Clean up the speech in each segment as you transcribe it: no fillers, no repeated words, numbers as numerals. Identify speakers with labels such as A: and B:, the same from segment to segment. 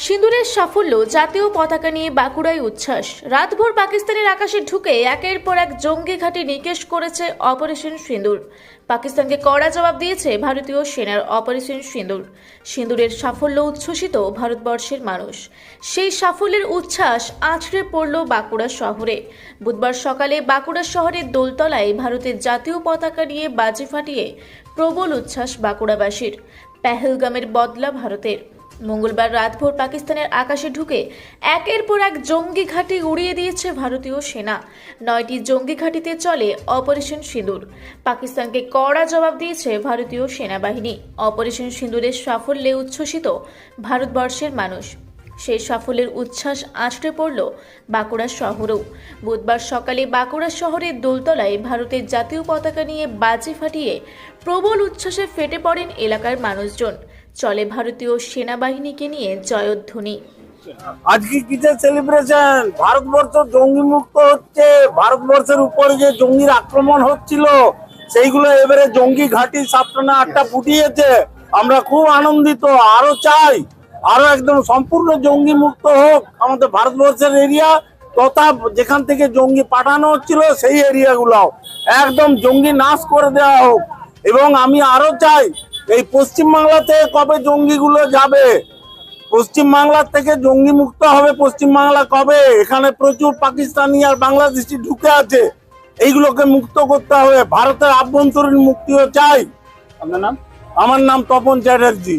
A: সিঁদুরের সাফল্য, জাতীয় পতাকা নিয়ে বাঁকুড়ায় উচ্ছ্বাস। রাতভর পাকিস্তানের আকাশে ঢুকে একের পর এক জঙ্গি ঘাঁটি নিকেশ করেছে অপারেশন সিঁদুর। পাকিস্তানকে কড়া জবাব দিয়েছে ভারতীয় সেনার অপারেশন সিঁদুর। সিঁদুরের সাফল্য উচ্ছ্বসিত ভারতবর্ষের মানুষ। সেই সাফল্যের উচ্ছ্বাস আছড়ে পড়ল বাঁকুড়া শহরে। বুধবার সকালে বাঁকুড়া শহরের দোলতলায় ভারতের জাতীয় পতাকা নিয়ে বাজি ফাটিয়ে প্রবল উচ্ছ্বাস বাঁকুড়াবাসীর। পেহেলগামের বদলা ভারতের। মঙ্গলবার রাতভর পাকিস্তানের আকাশে ঢুকে একের পর এক জঙ্গি ঘাঁটি উড়িয়ে দিয়েছে ভারতীয় সেনা। 9টি জঙ্গি ঘাঁটিতে চলে অপারেশন সিঁদুর। পাকিস্তানকে কড়া জবাব দিয়েছে ভারতীয় সেনাবাহিনী। অপারেশন সিঁদুরের সাফল্যে উচ্ছ্বসিত ভারতবর্ষের মানুষ। সেই সাফল্যের উচ্ছ্বাস আছড়ে পড়ল বাঁকুড়া শহরেও। বুধবার সকালে বাঁকুড়া শহরের দোলতলায় ভারতের জাতীয় পতাকা নিয়ে বাজি ফাটিয়ে প্রবল উচ্ছ্বাসে ফেটে পড়েন এলাকার মানুষজন। চলে ভারতীয় সেনাবাহিনীকে নিয়ে জয়ধ্বনি।
B: আজকে কিসের সেলিব্রেশন? ভারতবর্ষ জঙ্গি মুক্ত হচ্ছে। ভারতবর্ষের উপরে যে জঙ্গির আক্রমণ হচ্ছিল সেইগুলো এবারে জঙ্গি ঘাঁটি 7টা না 8টা ফুটিয়েছে। আমরা খুব আনন্দিত। আরো চাই আরো একদম সম্পূর্ণ জঙ্গি মুক্ত হোক আমাদের ভারতবর্ষের এরিয়া, তথা যেখান থেকে জঙ্গি পাঠানো হচ্ছিল সেই এরিয়াগুলো একদম জঙ্গি নাশ করে দেওয়া হোক। এবং আমি আরো চাই এই পশ্চিমবাংলাতে কবে জঙ্গিগুলো যাবে, পশ্চিমবাংলার থেকে জঙ্গি মুক্ত হবে পশ্চিমবাংলা কবে? এখানে প্রচুর পাকিস্তানি আর বাংলাদেশি ঢুকে আছে, এইগুলোকে মুক্ত করতে হবে। ভারতের আভ্যন্তরীণ মুক্তিও চাই। আপনার নাম? আমার নাম তপন চ্যাটার্জি।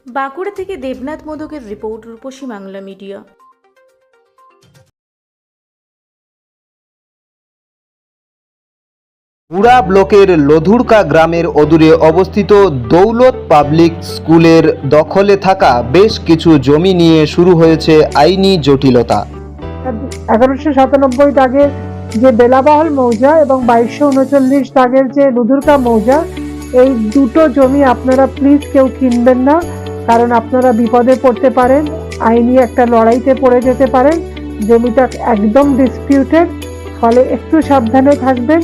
A: বাঁকুড়া থেকে দেবনাথ মোদকের রিপোর্ট, রূপসী বাংলা মিডিয়া।
C: পুরা ব্লকের লধুরকা গ্রামের অদূরে অবস্থিত দৌলত পাবলিক স্কুলের দখলে থাকা বেশ কিছু জমি নিয়ে শুরু হয়েছে আইনি জটিলতা।
D: 1197 দাগের যে বেলাবহল মৌজা এবং 2239 দাগের যে লধুরকা মৌজা, এই দুটো জমি আপনারা প্লিজ কেউ কিনবেন না, কারণ আপনারা বিপদে পড়তে পারেন, আইনি একটা লড়াইতে পড়ে যেতে পারেন। জমিটা একদম ডিসপিউটেড, ফলে একটু সাবধানে থাকবেন।